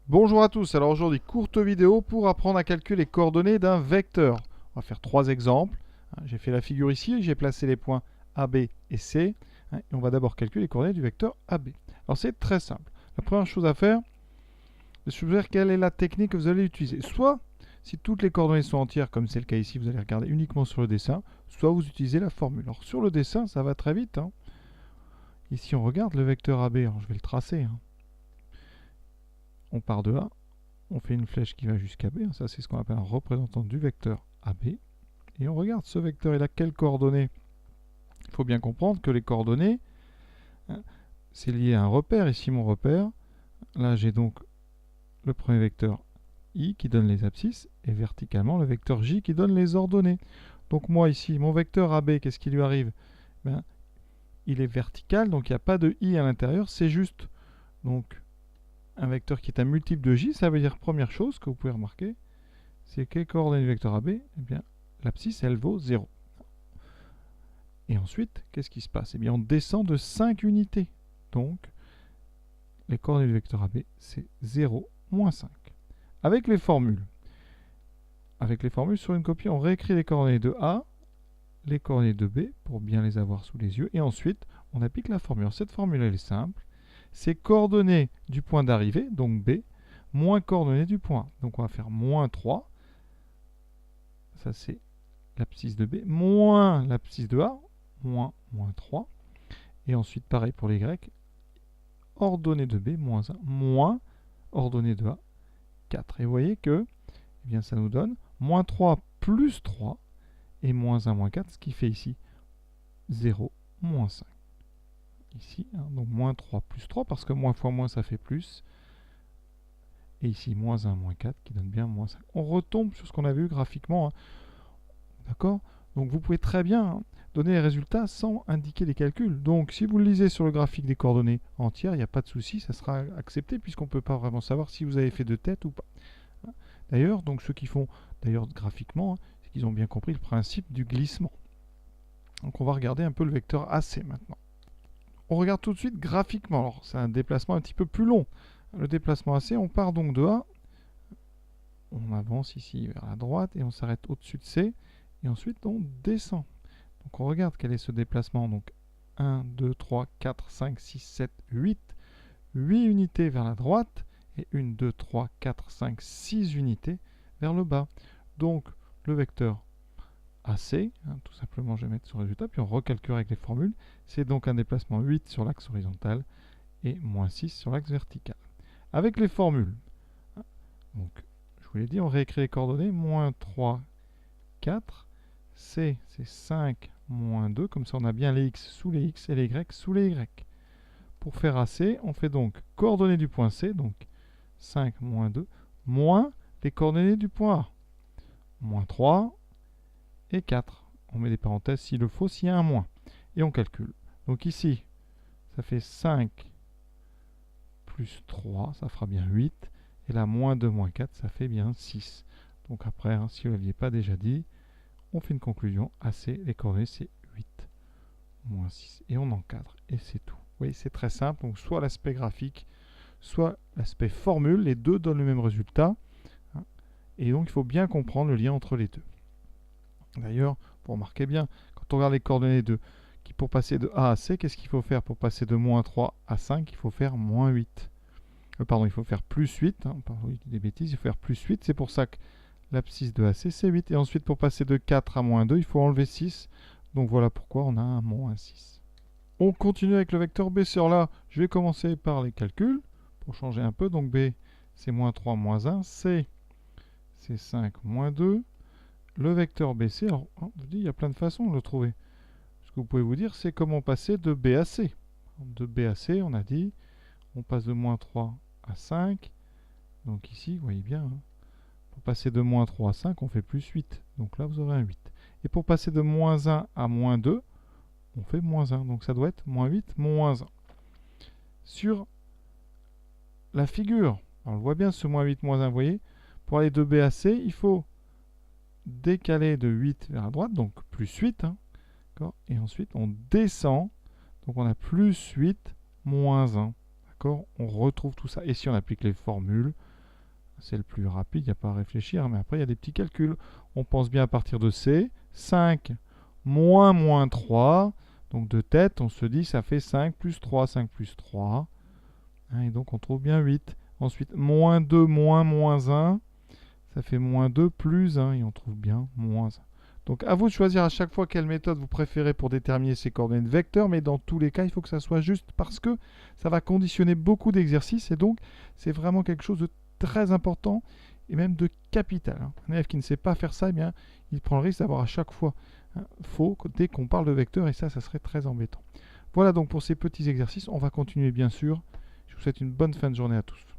Bonjour à tous, alors aujourd'hui courte vidéo pour apprendre à calculer les coordonnées d'un vecteur. On va faire trois exemples. J'ai fait la figure ici, j'ai placé les points A, B et C. Et on va d'abord calculer les coordonnées du vecteur AB. Alors c'est très simple. La première chose à faire, c'est de choisir quelle est la technique que vous allez utiliser. Soit, si toutes les coordonnées sont entières, comme c'est le cas ici, vous allez regarder uniquement sur le dessin, soit vous utilisez la formule. Alors sur le dessin, ça va très vite. Ici on regarde le vecteur AB, alors je vais le tracer. On part de A, on fait une flèche qui va jusqu'à B, ça c'est ce qu'on appelle un représentant du vecteur AB, et on regarde ce vecteur, il a quelles coordonnées. Il faut bien comprendre que les coordonnées, c'est lié à un repère, ici mon repère, là j'ai donc le premier vecteur I qui donne les abscisses, et verticalement le vecteur J qui donne les ordonnées. Donc moi ici, mon vecteur AB, qu'est-ce qui lui arrive? Il est vertical, donc il n'y a pas de I à l'intérieur, c'est juste donc un vecteur qui est un multiple de J. Ça veut dire, première chose que vous pouvez remarquer, c'est que les coordonnées du vecteur AB, eh bien, l'abscisse, elle vaut 0. Et ensuite, qu'est-ce qui se passe? Eh bien, on descend de 5 unités. Donc, les coordonnées du vecteur AB, c'est 0, moins 5. Avec les formules, sur une copie, on réécrit les coordonnées de A, les coordonnées de B, pour bien les avoir sous les yeux. Et ensuite, on applique la formule. Cette formule, elle est simple. C'est coordonnées du point d'arrivée, donc B, moins coordonnées du point A. Donc, on va faire moins 3. Ça, c'est l'abscisse de B, moins l'abscisse de A, moins 3. Et ensuite, pareil pour les Y, ordonnée de B, moins 1, moins ordonnée de A, 4. Et vous voyez que eh bien, ça nous donne moins 3 plus 3 et moins 1, moins 4, ce qui fait ici 0, moins 5. Ici, donc moins 3 plus 3, parce que moins fois moins, ça fait plus. Et ici, moins 1, moins 4, qui donne bien moins 5. On retombe sur ce qu'on a vu graphiquement. D'accord? Donc vous pouvez très bien donner les résultats sans indiquer les calculs. Donc si vous le lisez sur le graphique des coordonnées entières, il n'y a pas de souci, ça sera accepté puisqu'on ne peut pas vraiment savoir si vous avez fait de tête ou pas. D'ailleurs, donc ceux qui font d'ailleurs graphiquement, c'est qu'ils ont bien compris le principe du glissement. Donc on va regarder un peu le vecteur AC maintenant. On regarde tout de suite graphiquement. Alors c'est un déplacement un petit peu plus long. Le déplacement AC, on part donc de A, on avance ici vers la droite et on s'arrête au-dessus de C. Et ensuite, on descend. Donc, on regarde quel est ce déplacement. Donc, 1, 2, 3, 4, 5, 6, 7, 8. 8 unités vers la droite. Et 1, 2, 3, 4, 5, 6 unités vers le bas. Donc, le vecteur AC, tout simplement, je vais mettre sur le résultat. Puis, on recalcule avec les formules. C'est donc un déplacement 8 sur l'axe horizontal et moins 6 sur l'axe vertical. Avec les formules, donc, je vous l'ai dit, on réécrit les coordonnées. Moins 3, 4. C, c'est 5 moins 2. Comme ça, on a bien les x sous les x et les y sous les y. Pour faire AC, on fait donc coordonnées du point C, donc 5 moins 2, moins les coordonnées du point A. Moins 3 et 4. On met des parenthèses s'il le faut, s'il y a un moins. Et on calcule. Donc ici, ça fait 5 plus 3, ça fera bien 8. Et là, moins 2, moins 4, ça fait bien 6. Donc après, si vous ne l'aviez pas déjà dit, on fait une conclusion. AC, les coordonnées, c'est 8, moins 6. Et on encadre. Et c'est tout. Vous voyez, c'est très simple. Donc, soit l'aspect graphique, soit l'aspect formule. Les deux donnent le même résultat. Et donc, il faut bien comprendre le lien entre les deux. D'ailleurs, vous remarquez bien, quand on regarde les coordonnées pour passer de A à C, qu'est-ce qu'il faut faire pour passer de moins 3 à 5? Il faut faire moins 8. Pardon, il faut faire plus 8. Pardon, il dit des bêtises. Il faut faire plus 8. C'est pour ça que l'abscisse de AC, c'est 8. Et ensuite, pour passer de 4 à moins 2, il faut enlever 6. Donc voilà pourquoi on a un moins 6. On continue avec le vecteur B. Sur là, je vais commencer par les calculs pour changer un peu. Donc B, c'est moins 3, moins 1. C, c'est 5, moins 2. Le vecteur BC, alors, je vous dis, il y a plein de façons de le trouver. Ce que vous pouvez vous dire, c'est comment passer de B à C. De B à C, on a dit, on passe de moins 3 à 5. Donc ici, vous voyez bien, pour passer de moins 3 à 5, on fait plus 8. Donc là, vous aurez un 8. Et pour passer de moins 1 à moins 2, on fait moins 1. Donc ça doit être moins 8, moins 1. Sur la figure, on le voit bien ce moins 8, moins 1, vous voyez, pour aller de B à C, il faut décaler de 8 vers la droite, donc plus 8. Et ensuite, on descend. Donc on a plus 8, moins 1. On retrouve tout ça. Et si on applique les formules, C'est le plus rapide, il n'y a pas à réfléchir, mais après il y a des petits calculs. On pense bien à partir de C. 5 moins 3. Donc de tête, on se dit ça fait 5 plus 3, 5 plus 3. Et donc on trouve bien 8. Ensuite, moins 2 moins 1. Ça fait moins 2 plus 1 et on trouve bien moins 1. Donc à vous de choisir à chaque fois quelle méthode vous préférez pour déterminer ces coordonnées de vecteurs, mais dans tous les cas, il faut que ça soit juste parce que ça va conditionner beaucoup d'exercices et donc c'est vraiment quelque chose de très important et même de capital. Un élève qui ne sait pas faire ça, eh bien, il prend le risque d'avoir à chaque fois faux dès qu'on parle de vecteurs et ça serait très embêtant. Voilà donc pour ces petits exercices. On va continuer bien sûr. Je vous souhaite une bonne fin de journée à tous.